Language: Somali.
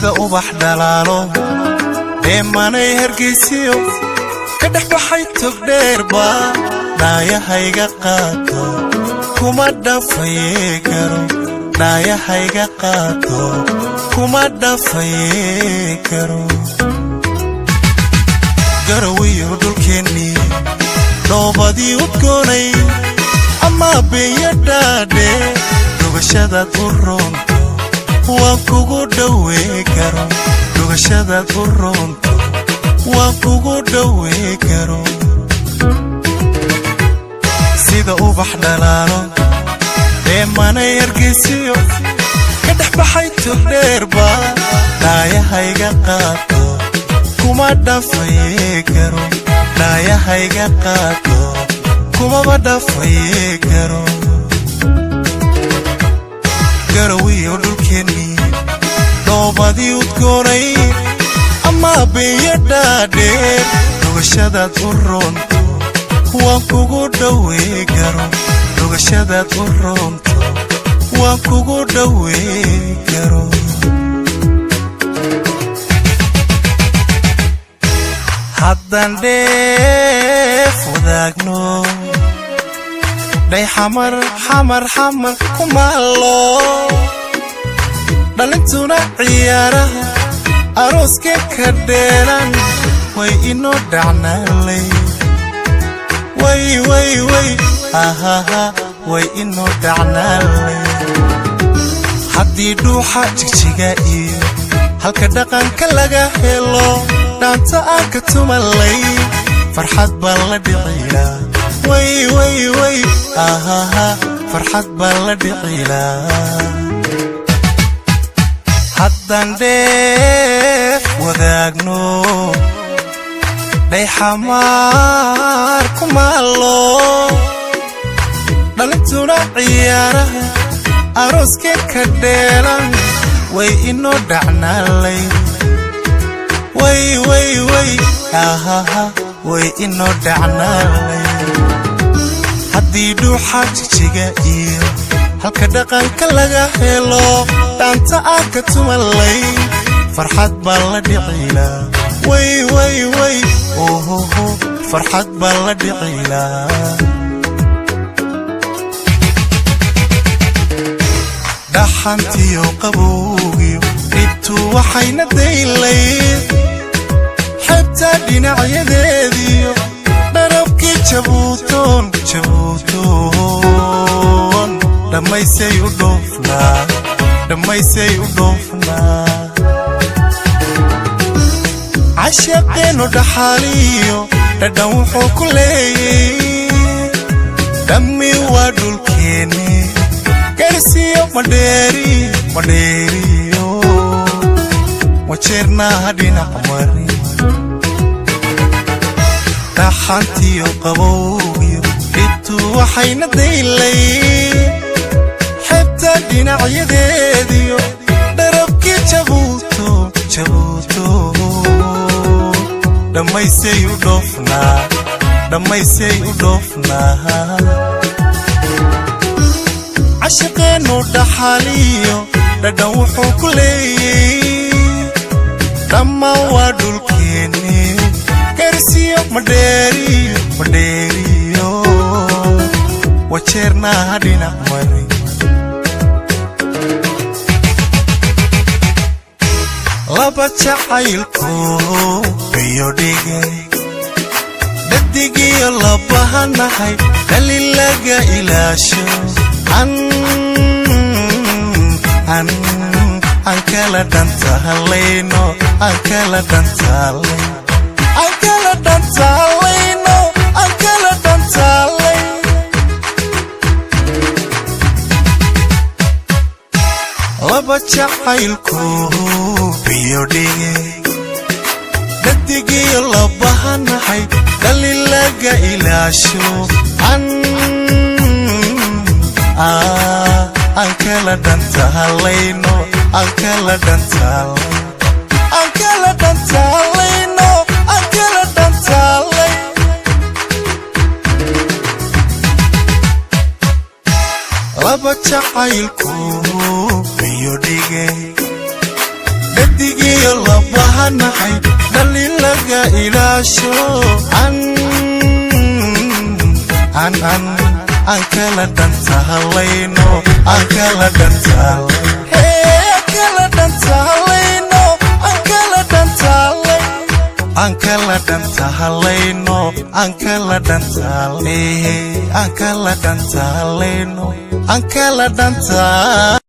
sida ubax dhalaalo deemanay hargeysiyo ka dhex baxay tog dheerba dhaayahayga qaato kuma dhafaye karo dhaayahayga qaato kuma dhafaye karo garawiyo dhulkeeni doobadii udgoonay ama biyadhaadhe dhugashadaad u roonto waan kugu dhawee karo dhugashadaad u roonto waan kugu dhawee karo sida ubax dhalaalo deemanay hargeysiyo ka dhex baxay tog dheerba dhaayahayga qaato kuma dhafaye karo dhaayahayga qaato kumaba dhafaye karo garawiyo dhulkeeni doobadii udgoonay ama biyadhaadheer dhugashadaad u roonto waan kugu dhawee karo dhugashadaad u roonto waan kugu dhawee karo haddaan dheef wadaagno dhay xamar xamar xamar kumaalo dhalintuna ciyaaraha arooska ka dheelan way inoo dhacnaalay way way way ahaha way inoo dhacnaalay haddii dhuuxa jigjiga iyo halka dhaqanka laga helo dhaanta aan ka tumalay farxad baan la dhicilaa way way way ahaha farxad baan la dhicilaa haddaan dheef wadaagno dhay xamaar kumaalo dhalintuna ciyaaraha arooska ka dheelan way inoo dhacnaalay way way way ahaha way inoo dhacnaalay haddii dhuuxa jigjiga iyo halka dhaqanka laga helo dhaanta aan ka tumalay farxad baan la dhicilaa way way way ohoho farxad baan la dhicilaa dhaxantiyo qabowgiyo dhibtu waxayna daylayd xebta dhinacyadeediyo dharabkii jabuutoon jabuutoon dhammaysay u dhoofnaa dhammaysay u dhoofnaa cashaqeenu dhaxaaliyo dhadhan wuxuu ku leeyay dhammi waa dhulkeeni garsiyo madheeriyo wajeernaaha dhinac mari dhaxantiyo qabowgiyo dhibtu waxayna daylay xebta dhinacyadeediyo dharabkii jabuuto jabuuto dhammaysay u dhoofnaa dhammaysay u dhoofnaa cashaqeenu dhaxaaliyo dhadhan wuxuu ku leeyay dhammaan waa dhulkeeni garsiyo madheeriyo wajeernaaha dhinac mari laba jacaylku biyo dhigay dhadigiyo labahanahay dhalin laga ilaasho an kala dhantahalayno an kala dhantahalay an kala dhantahalayno an kala dhantahalay laba jacaylku biyo dhigay dhadigiyo labahanahay dhalin laga ilaasho an kala dhantahalayno an kala dhantahalay an kala dhantahalayno an kala dhantahalay laba jacaylku biyo dhigay dhadig bahanahay dhalilaga ilaasho an kala dhantahalayno an kala dhantahalayno an kala dhantahalayno an kala dhantahalayno an kala dhantahalayno an kala dhantahalayno